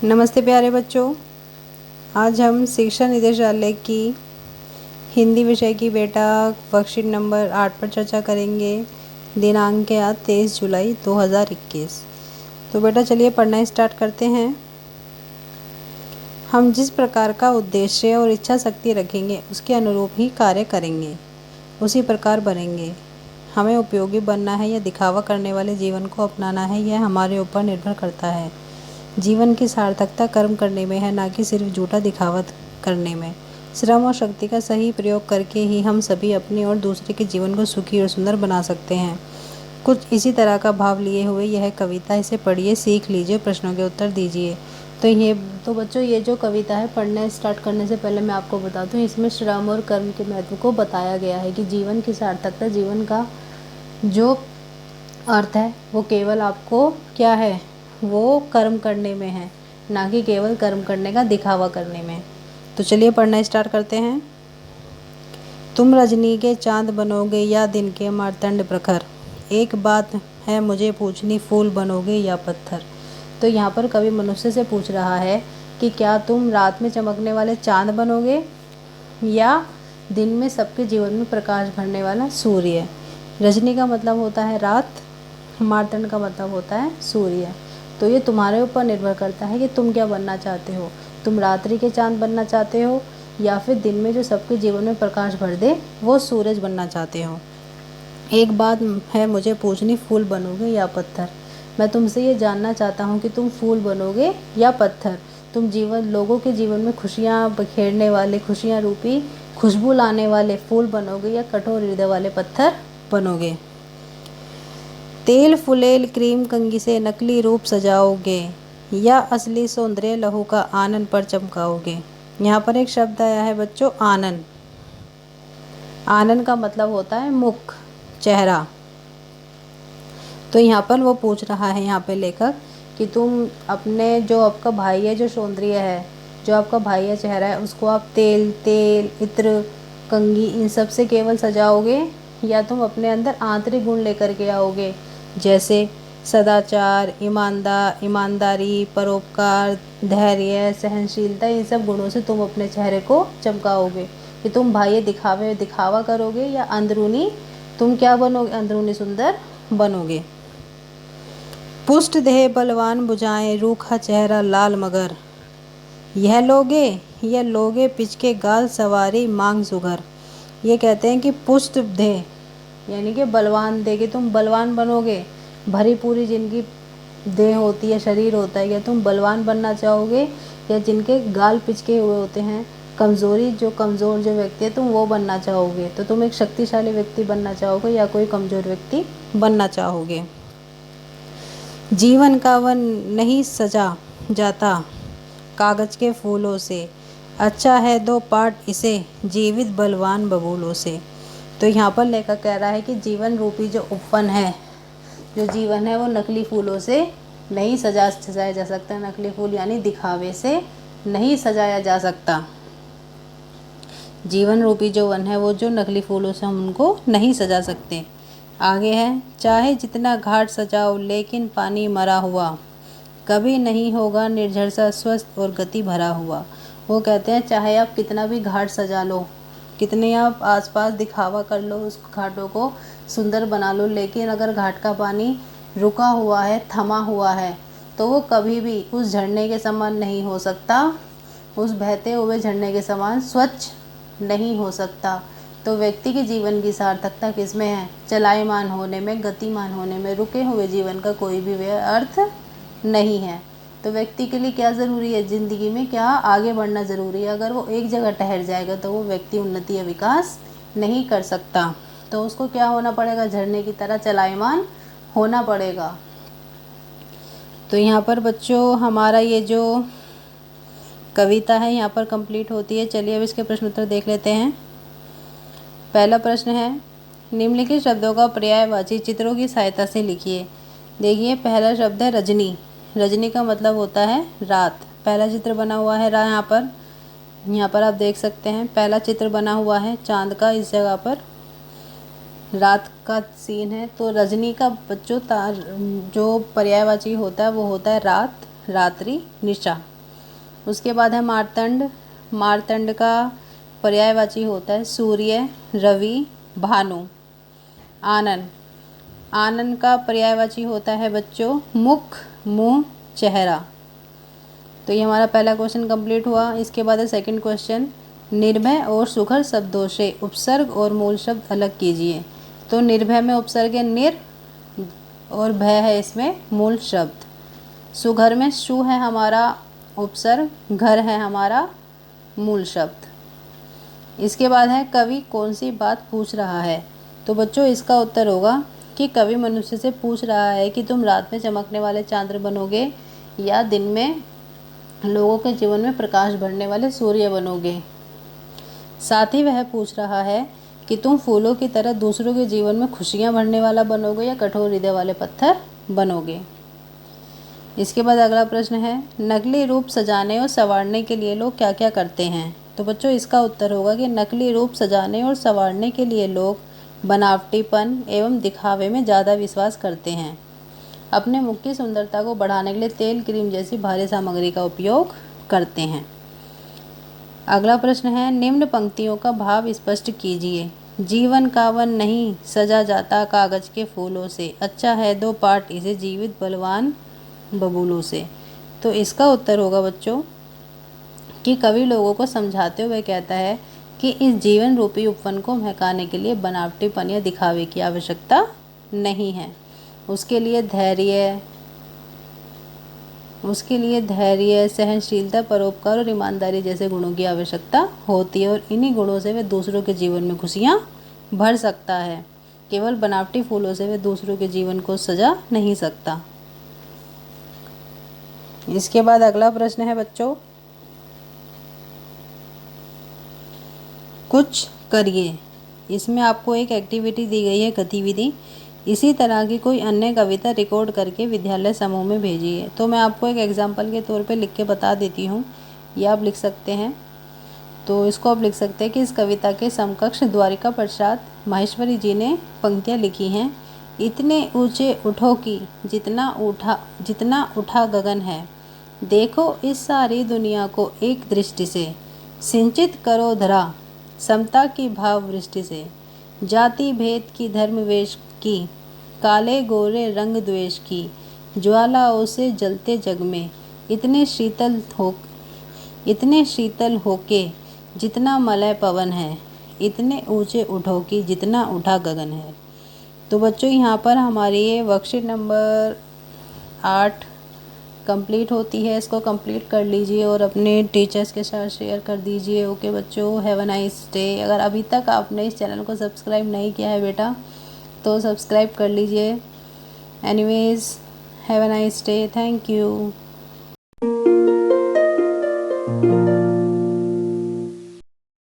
नमस्ते प्यारे बच्चों, आज हम शिक्षा निदेशालय की हिंदी विषय की बेटा वर्कशीट नंबर 8 पर चर्चा करेंगे। दिनांक है आज 23 जुलाई 2021। तो बेटा चलिए पढ़ना स्टार्ट करते हैं। हम जिस प्रकार का उद्देश्य और इच्छा शक्ति रखेंगे उसके अनुरूप ही कार्य करेंगे, उसी प्रकार बनेंगे। हमें उपयोगी बनना है या दिखावा करने वाले जीवन को अपनाना है, यह हमारे ऊपर निर्भर करता है। जीवन की सार्थकता कर्म करने में है, ना कि सिर्फ झूठा दिखावा करने में। श्रम और शक्ति का सही प्रयोग करके ही हम सभी अपने और दूसरे के जीवन को सुखी और सुंदर बना सकते हैं। कुछ इसी तरह का भाव लिए हुए यह कविता, इसे पढ़िए, सीख लीजिए, प्रश्नों के उत्तर दीजिए। तो बच्चों, ये जो कविता है, पढ़ना स्टार्ट करने से पहले मैं आपको बता दूं, इसमें श्रम और कर्म के महत्व को बताया गया है कि जीवन की सार्थकता, जीवन का जो अर्थ है वो केवल आपको क्या है, वो कर्म करने में है, ना कि केवल कर्म करने का दिखावा करने में। तो चलिए पढ़ना स्टार्ट करते हैं। तुम रजनी के चांद बनोगे या दिन के मार्तंड प्रखर, एक बात है मुझे पूछनी, फूल बनोगे या पत्थर। तो यहाँ पर कवि मनुष्य से पूछ रहा है कि क्या तुम रात में चमकने वाले चांद बनोगे या दिन में सबके जीवन में प्रकाश भरने वाला सूर्य। रजनी का मतलब होता है रात, मार्तंड का मतलब होता है सूर्य। तो ये तुम्हारे ऊपर निर्भर करता है कि तुम क्या बनना चाहते हो। तुम रात्रि के चांद बनना चाहते हो या फिर दिन में जो सबके जीवन में प्रकाश भर दे वो सूरज बनना चाहते हो। एक बात है मुझे पूछनी, फूल बनोगे या पत्थर। मैं तुमसे ये जानना चाहता हूँ कि तुम फूल बनोगे या पत्थर। तुम लोगों के जीवन में खुशियाँ बखेरने वाले, खुशियाँ रूपी खुशबू लाने वाले फूल बनोगे या कठोर हृदय वाले पत्थर बनोगे। तेल फुलेल क्रीम कंघी से नकली रूप सजाओगे या असली सौंदर्य लहू का आनन पर चमकाओगे। यहाँ पर एक शब्द आया है बच्चों, आनन। आनन का मतलब होता है मुख, चेहरा। तो यहाँ पर वो पूछ रहा है, यहाँ पे लेखक, कि तुम अपने जो आपका भाई है, जो सौंदर्य है, जो आपका भाई है, चेहरा है, उसको आप तेल, इत्र, कंघी, इन सब से केवल सजाओगे या तुम अपने अंदर आंतरिक गुण लेकर के आओगे, जैसे सदाचार, ईमानदारी, परोपकार, धैर्य, सहनशीलता। इन सब गुणों से तुम अपने चेहरे को चमकाओगे। कि तुम भाई दिखावा करोगे या अंदरूनी तुम क्या बनोगे, अंदरूनी सुंदर बनोगे। पुष्ट देह बलवान भुजाएं, रूखा चेहरा लाल मगर, यह लोगे पिचके गाल सवारी मांग सुगर। ये कहते हैं कि पुष्ट देह यानी कि बलवान देह, कि तुम बलवान बनोगे। भरी पूरी जिनकी देह होती है, शरीर होता है, या तुम बलवान बनना चाहोगे या जिनके गाल पिचके हुए होते हैं, कमज़ोर जो व्यक्ति है, तुम वो बनना चाहोगे। तो तुम एक शक्तिशाली व्यक्ति बनना चाहोगे या कोई कमज़ोर व्यक्ति बनना चाहोगे। जीवन का वन नहीं सजा जाता कागज़ के फूलों से, अच्छा है दो पाठ इसे जीवित बलवान बबूलों से। तो यहाँ पर लेखक कह रहा है कि जीवन रूपी जो उपवन है, जो जीवन है, वो नकली फूलों से नहीं सजाया जा सकता। नकली फूल यानी दिखावे से नहीं सजाया जा सकता। जीवन रूपी जो वन है, वो जो नकली फूलों से हम उनको नहीं सजा सकते। आगे है, चाहे जितना घाट सजाओ लेकिन पानी मरा हुआ, कभी नहीं होगा निर्झर सा स्वस्थ और गति भरा हुआ। वो कहते हैं चाहे आप कितना भी घाट सजा लो, कितने आप आसपास दिखावा कर लो, उस घाटों को सुंदर बना लो, लेकिन अगर घाट का पानी रुका हुआ है, थमा हुआ है, तो वो कभी भी उस झरने के समान नहीं हो सकता, उस बहते हुए झरने के समान स्वच्छ नहीं हो सकता। तो व्यक्ति के जीवन की सार्थकता किसमें है? चलायमान होने में, गतिमान होने में। रुके हुए जीवन का कोई भी अर्थ नहीं है। तो व्यक्ति के लिए क्या ज़रूरी है ज़िंदगी में? क्या आगे बढ़ना ज़रूरी है। अगर वो एक जगह ठहर जाएगा तो वो व्यक्ति उन्नति या विकास नहीं कर सकता। तो उसको क्या होना पड़ेगा? झरने की तरह चलायमान होना पड़ेगा। तो यहाँ पर बच्चों हमारा ये जो कविता है यहाँ पर कंप्लीट होती है। चलिए अब इसके प्रश्न उत्तर देख लेते हैं। पहला प्रश्न है, निम्नलिखित शब्दों का पर्यायवाची चित्रों की सहायता से लिखिए। देखिए, पहला शब्द है रजनी। रजनी का मतलब होता है रात। पहला चित्र बना हुआ है यहाँ पर आप देख सकते हैं, पहला चित्र बना हुआ है चांद का इस जगह पर। रात का सीन है, तो रजनी का बच्चों जो पर्यायवाची होता है वो होता है रात, रात्रि, निशा। उसके बाद है मार्तंड। मार्तंड का पर्यायवाची होता है सूर्य, रवि, भानु। आनन, आनन का पर्यायवाची होता है बच्चों मुख, मुंह, चेहरा। तो ये हमारा पहला क्वेश्चन कंप्लीट हुआ। इसके बाद है सेकंड क्वेश्चन, निर्भय और सुघर शब्दों से उपसर्ग और मूल शब्द अलग कीजिए। तो निर्भय में उपसर्ग है निर और भय है इसमें मूल शब्द। सुघर में सु है हमारा उपसर्ग, घर है हमारा मूल शब्द। इसके बाद है कवि कौन सी बात पूछ रहा है। तो बच्चों इसका उत्तर होगा कि कवि मनुष्य से पूछ रहा है कि तुम रात में चमकने वाले चांद बनोगे या दिन में लोगों के जीवन में प्रकाश भरने वाले सूर्य बनोगे। साथ ही वह पूछ रहा है कि तुम फूलों की तरह दूसरों के जीवन में खुशियां भरने वाला बनोगे या कठोर हृदय वाले पत्थर बनोगे। इसके बाद अगला प्रश्न है, नकली रूप सजाने और संवारने के लिए लोग क्या क्या करते हैं। तो बच्चों इसका उत्तर होगा कि नकली रूप सजाने और संवारने के लिए लोग बनावटीपन एवं दिखावे में ज़्यादा विश्वास करते हैं। अपने मुख की सुंदरता को बढ़ाने के लिए तेल, क्रीम जैसी भारी सामग्री का उपयोग करते हैं। अगला प्रश्न है, निम्न पंक्तियों का भाव स्पष्ट कीजिए। जीवन का वन नहीं सजा जाता कागज के फूलों से, अच्छा है दो पाठ इसे जीवित बलवान बबूलों से। तो इसका उत्तर होगा बच्चों कि कवि लोगों को समझाते हुए कहता है कि इस जीवन रूपी उपवन को महकाने के लिए बनावटीपन या दिखावे की आवश्यकता नहीं है। उसके लिए धैर्य, सहनशीलता, परोपकार और ईमानदारी जैसे गुणों की आवश्यकता होती है और इन्हीं गुणों से वह दूसरों के जीवन में खुशियाँ भर सकता है। केवल बनावटी फूलों से वह दूसरों के जीवन को सजा नहीं सकता। इसके बाद अगला प्रश्न है बच्चों, कुछ करिए। इसमें आपको एक एक्टिविटी दी गई है, गतिविधि। इसी तरह की कोई अन्य कविता रिकॉर्ड करके विद्यालय समूह में भेजिए। तो मैं आपको एक एग्जाम्पल के तौर पे लिख के बता देती हूँ, ये आप लिख सकते हैं। तो इसको आप लिख सकते हैं कि इस कविता के समकक्ष द्वारिका प्रसाद माहेश्वरी जी ने पंक्तियाँ लिखी हैं। इतने ऊंचे उठो कि जितना उठा गगन है, देखो इस सारी दुनिया को एक दृष्टि से, सिंचित करो धरा समता की भाव वृष्टि से, जाति भेद की धर्म वेश की, काले गोरे रंग द्वेष की, ज्वालाओं से जलते जग में इतने शीतल होके जितना मलय पवन है, इतने ऊंचे उठो कि जितना उठा गगन है। तो बच्चों यहाँ पर हमारी ये वर्कशीट नंबर 8 कंप्लीट होती है। इसको कंप्लीट कर लीजिए और अपने टीचर्स के साथ शेयर कर दीजिए। ओके बच्चों, हैव अ नाइस डे। अगर अभी तक आपने इस चैनल को सब्सक्राइब नहीं किया है बेटा तो सब्सक्राइब कर लीजिए। Anyways, have a nice day, thank you.